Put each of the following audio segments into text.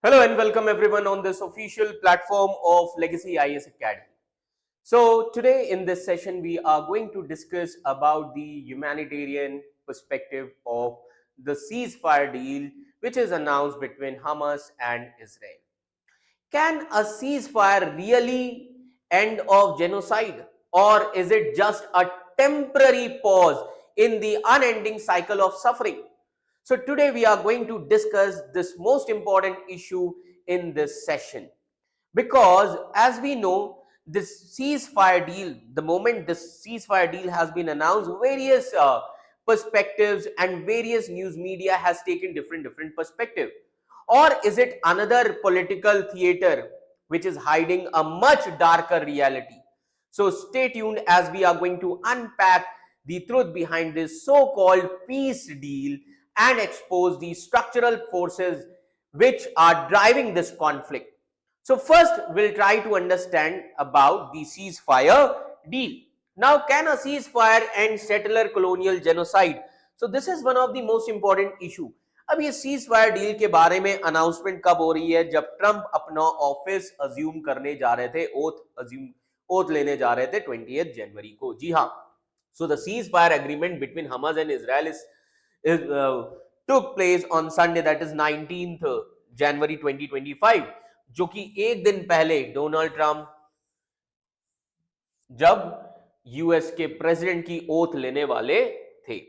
Hello and welcome everyone on this official platform of Legacy IS Academy. So today in this session we are going to discuss about the humanitarian perspective of the ceasefire deal which is announced between Hamas and Israel. Can a ceasefire really end of genocide, or is it just a temporary pause in the unending cycle of suffering? So today we are going to discuss this most important issue in this session, because as we know, this ceasefire deal, the moment this ceasefire deal has been announced, various perspectives and various news media has taken different perspective. Or is it another political theater which is hiding a much darker reality? So stay tuned as we are going to unpack the truth behind this so-called peace deal and expose the structural forces which are driving this conflict. So first we'll try to understand about the ceasefire deal. Now, can a ceasefire end settler colonial genocide? So this is one of the most important issue. अब ये cease fire deal के बारे में announcement कब हो रही है? जब ट्रंप अपना ऑफिस अज्यूम करने जा रहे थे, ओथ लेने जा रहे थे 20 जनवरी को. जी हाँ. So the ceasefire agreement between Hamas and Israel took place on Sunday, that is 19th January 2025, जो कि एक दिन पहले डोनाल्ड ट्रंप जब यूएस के प्रेसिडेंट की ओथ लेने वाले थे.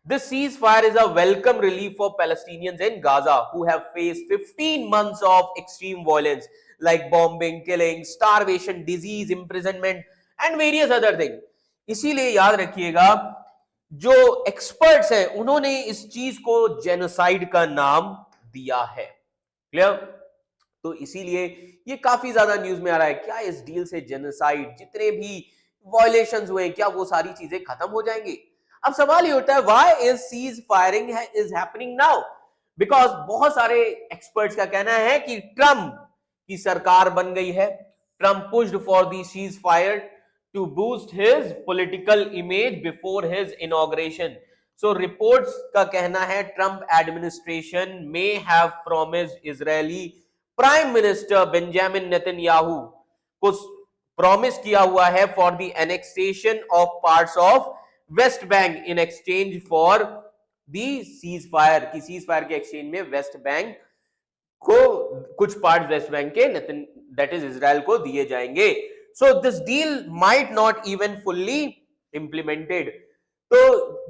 This ceasefire is a welcome relief for Palestinians in Gaza who have faced 15 months of extreme violence like bombing, killing, starvation, disease, imprisonment and various other things. इसीलिए याद रखिएगा, जो एक्सपर्ट्स हैं उन्होंने इस चीज को जेनोसाइड का नाम दिया है. क्लियर? तो इसीलिए ये काफी ज्यादा न्यूज में आ रहा है. क्या इस डील से जेनोसाइड, जितने भी वायलेशंस हुए, क्या वो सारी चीजें खत्म हो जाएंगी? अब सवाल ये उठता है, why is cease firing is happening now? Because बहुत सारे एक्सपर्ट्स का कहना है कि ट्रंप की सरकार बन गई है. Trump pushed for the ceasefire to boost his political image before his inauguration. So reports का कहना है Trump administration may have promised Israeli prime minister Benjamin Netanyahu को प्रॉमिस किया हुआ है for the annexation of parts of West Bank in exchange for the ceasefire. की ceasefire के exchange में वेस्ट बैंक को कुछ पार्ट वेस्ट बैंक के दैट इज इजराइल को दिए जाएंगे. So this deal might not even fully implemented. तो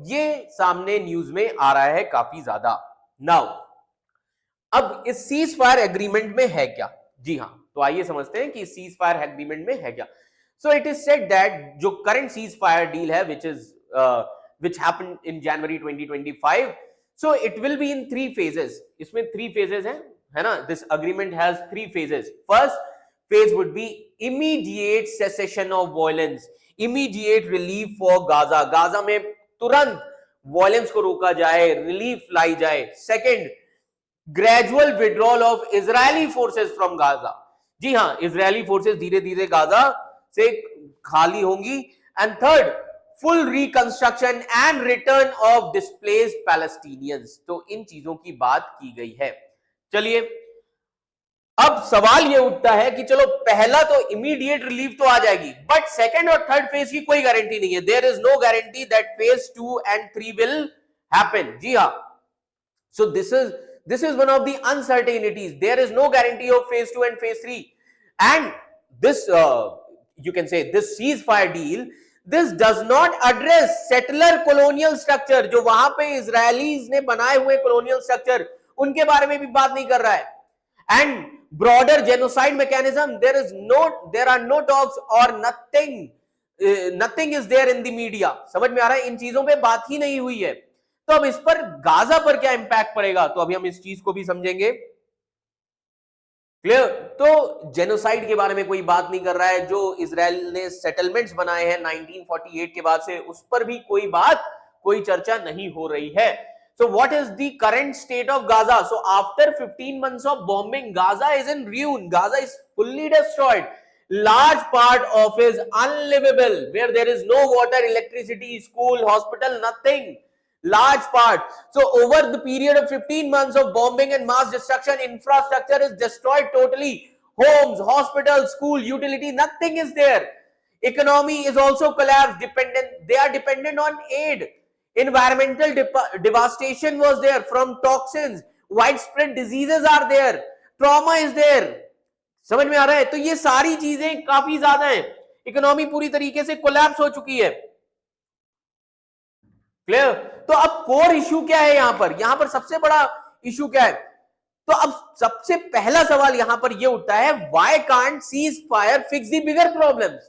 ये सामने न्यूज में आ रहा है काफी ज्यादा. नाउ अब इस सीज फायर एग्रीमेंट में है क्या? जी हाँ, तो आइए समझते हैं कि सीज फायर एग्रीमेंट में है क्या. So it is said that जो करंट सीज फायर डील है which happened in January 2025, so it will be in 3 phases. इसमें 3 phases हैं, है ना? This agreement has 3 phases. First phase would be immediate cessation of violence, immediate relief for Gaza. Gaza में तुरंत violence को रोका जाए, रिलीफ लाई जाए. Second, gradual withdrawal of Israeli forces from Gaza. जी हाँ, इजरायली फोर्सेस धीरे धीरे गाजा से खाली होंगी. And third, full reconstruction and return of displaced Palestinians. तो इन चीजों की बात की गई है. चलिए, अब सवाल ये उठता है कि चलो पहला तो इमीडिएट रिलीफ तो आ जाएगी, बट सेकंड और थर्ड फेज की कोई गारंटी नहीं है. There is no guarantee that phase 2 and 3 will happen. जी हाँ, so this is one of the uncertainties. There is no guarantee of phase 2 and phase 3, and this you can say this ceasefire deal, this does not address settler colonial structure. जो वहां पे Israelis ने बनाए हुए colonial structure, उनके बारे में भी बात नहीं कर रहा है. and broader genocide mechanism, there are no talks or nothing is there in the media. समझ में आ रहा है? इन चीजों पे बात ही नहीं हुई है. तो अब इस पर गाजा पर क्या इंपैक्ट पड़ेगा, तो अभी हम इस चीज को भी समझेंगे. क्लियर? तो जेनोसाइड के बारे में कोई बात नहीं कर रहा है. जो इजराइल ने सेटलमेंट्स बनाए हैं 1948 के बाद से, उस पर भी कोई चर्चा नहीं हो रही है. So what is the current state of Gaza? So after 15 months of bombing, Gaza is in ruin. Gaza is fully destroyed. Large part of is unlivable, where there is no water, electricity, school, hospital, nothing. large part. So over the period of 15 months of bombing and mass destruction, infrastructure is destroyed totally. Homes, hospitals, school, utility, nothing is there. Economy is also collapsed. They are dependent on aid. Environmental devastation was there from toxins. Widespread diseases are there. Trauma is there. समझ में आ रहा है? तो ये सारी चीजें काफी ज्यादा हैं. इकोनॉमी पूरी तरीके से कोलैप्स हो चुकी है. क्लियर? तो अब कोर इशू क्या है यहां पर सबसे बड़ा इशू क्या है? तो अब सबसे पहला सवाल यहां पर यह उठता है, why can't cease fire fix the bigger problems?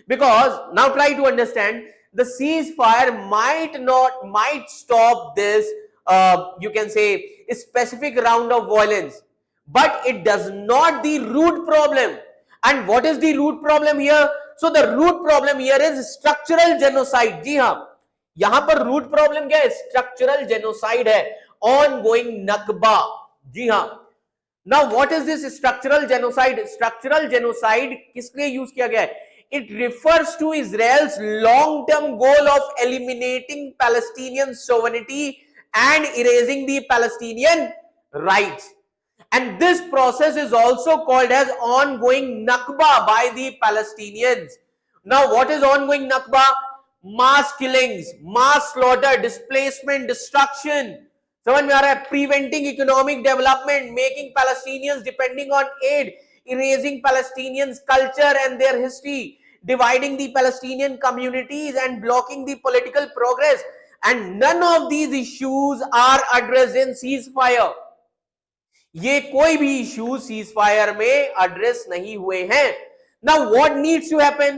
Because now try to understand, the ceasefire might stop this you can say a specific round of violence, but it does not the root problem. And what is the root problem here? So the root problem here is structural genocide. जी हाँ, यहां पर root problem क्या है? Structural genocide है, ongoing nakba. जी हाँ. Now what is this structural genocide? Structural genocide किस लिए use किया गया है? It refers to Israel's long-term goal of eliminating Palestinian sovereignty and erasing the Palestinian rights. And this process is also called as ongoing Nakba by the Palestinians. Now, what is ongoing Nakba? Mass killings, mass slaughter, displacement, destruction. समझ में आ रहा है? Preventing economic development, making Palestinians depending on aid, erasing Palestinians' culture and their history, dividing the Palestinian communities and blocking the political progress. And none of these issues are addressed in ceasefire. ये कोई भी issue ceasefire में address नहीं हुए हैं. Now what needs to happen?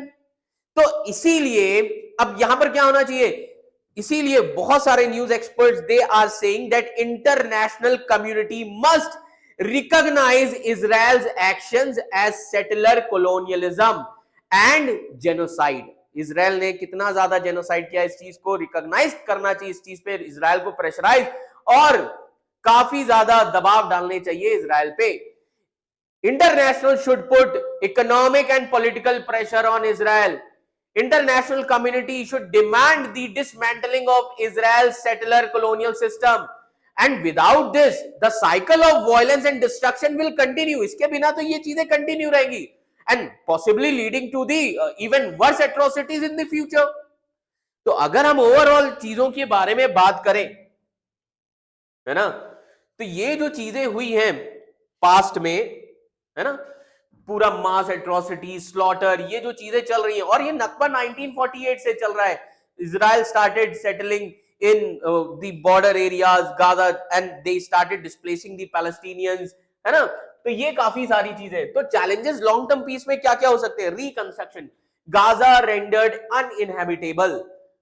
तो इसीलिए अब यहां पर क्या होना चाहिए? इसीलिए बहुत सारे news experts they are saying that international community must recognise Israel's actions as settler colonialism and genocide. Israel ने कितना ज्यादा जेनोसाइड किया, इस चीज को रिकॉग्नाइज करना चाहिए. इस चीज पे इजराइल को प्रेशराइज और काफी ज्यादा दबाव डालने चाहिए इजराइल पे. International should put economic and political pressure on Israel. International community should demand the dismantling of Israel's settler colonial system, and without this the cycle of violence and destruction will continue. इसके बिना तो ये चीजें continue रहेंगी and possibly leading to the even worse atrocities in the future. तो अगर हम overall चीजों के बारे में बात करें, है ना, तो ये जो चीजें हुई हैं पास्ट में, है ना, पूरा मास एट्रोसिटी, स्लॉटर, ये जो चीजें चल रही हैं, और ये नकबा 1948 से चल रहा है. Israel started settling in the border areas Gaza and they started displacing the Palestinians, है ना. तो ये काफी सारी चीजें. तो चैलेंजेस लॉन्ग टर्म पीस में क्या क्या हो सकते हैं? रिकंस्ट्रक्शन, गाजा रेंडर्ड अनइनहेबिटेबल,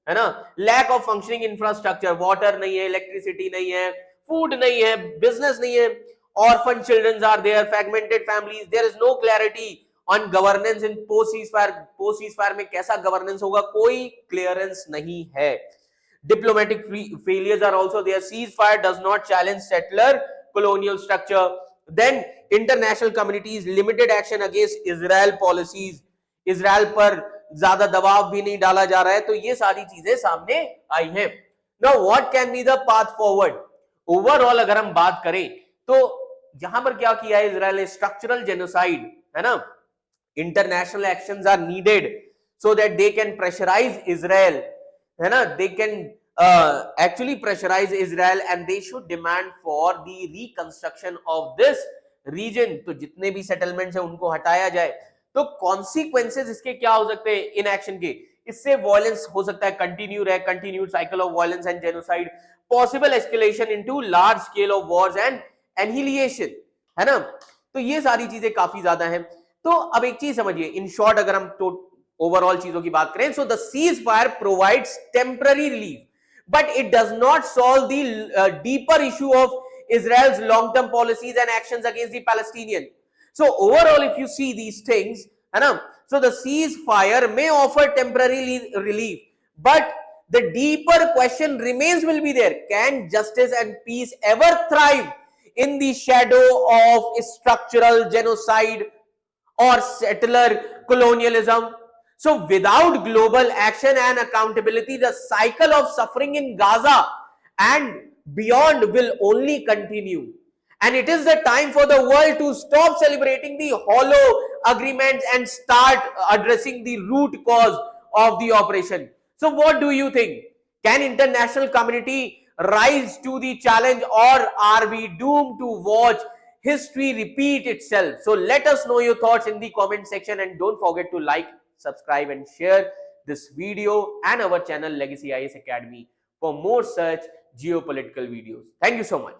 है ना, lack of functioning infrastructure, water नहीं है, इलेक्ट्रिसिटी नहीं है, फूड नहीं है, बिजनेस नहीं है, orphan children are there, fragmented families, there is no clarity on governance in post ceasefire में कैसा governance होगा, कोई clearance नहीं है. Diplomatic failures are also there. Ceasefire does not challenge settler colonial structure. Then international communities limited action against Israel policies. Israel पर ज्यादा दबाव भी नहीं डाला जा रहा है. तो ये सारी चीजें सामने आई हैं. Now what can be the path forward? Overall अगर हम बात करें तो यहां पर क्या किया है इजराइल ने? स्ट्रक्चरल जेनोसाइड, है ना. International actions are needed so that they can pressurise Israel, है ना, they can actually pressurise Israel and they should demand for the reconstruction of this region. तो जितने भी सेटलमेंट्स हैं उनको हटाया जाए. तो कॉन्सिक्वेंसेस इसके क्या हो सकते हैं इन एक्शन के? इससे वायलेंस हो सकता है कंटिन्यू रहे, continued cycle of violence and genocide, possible escalation into large scale of wars and annihilation, है ना. तो ये सारी चीजें काफी ज्यादा हैं. तो अब एक चीज समझिए, इन शॉर्ट अगर हम तो ओवरऑल चीजों की बात करें, so the cease fire provides temporary relief, but it does not solve the deeper issue of Israel's long-term policies and actions against the Palestinians. So overall, if you see these things, है ना, so the ceasefire may offer temporary relief, but the deeper question remains will be there: can justice and peace ever thrive in the shadow of structural genocide or settler colonialism? So without global action and accountability, the cycle of suffering in Gaza and beyond will only continue. And it is the time for the world to stop celebrating the hollow agreements and start addressing the root cause of the operation. So what do you think? Can international community rise to the challenge, or are we doomed to watch history repeat itself? So let us know your thoughts in the comment section, and don't forget to like, subscribe and share this video and our channel Legacy IAS Academy for more such geopolitical videos. Thank you so much.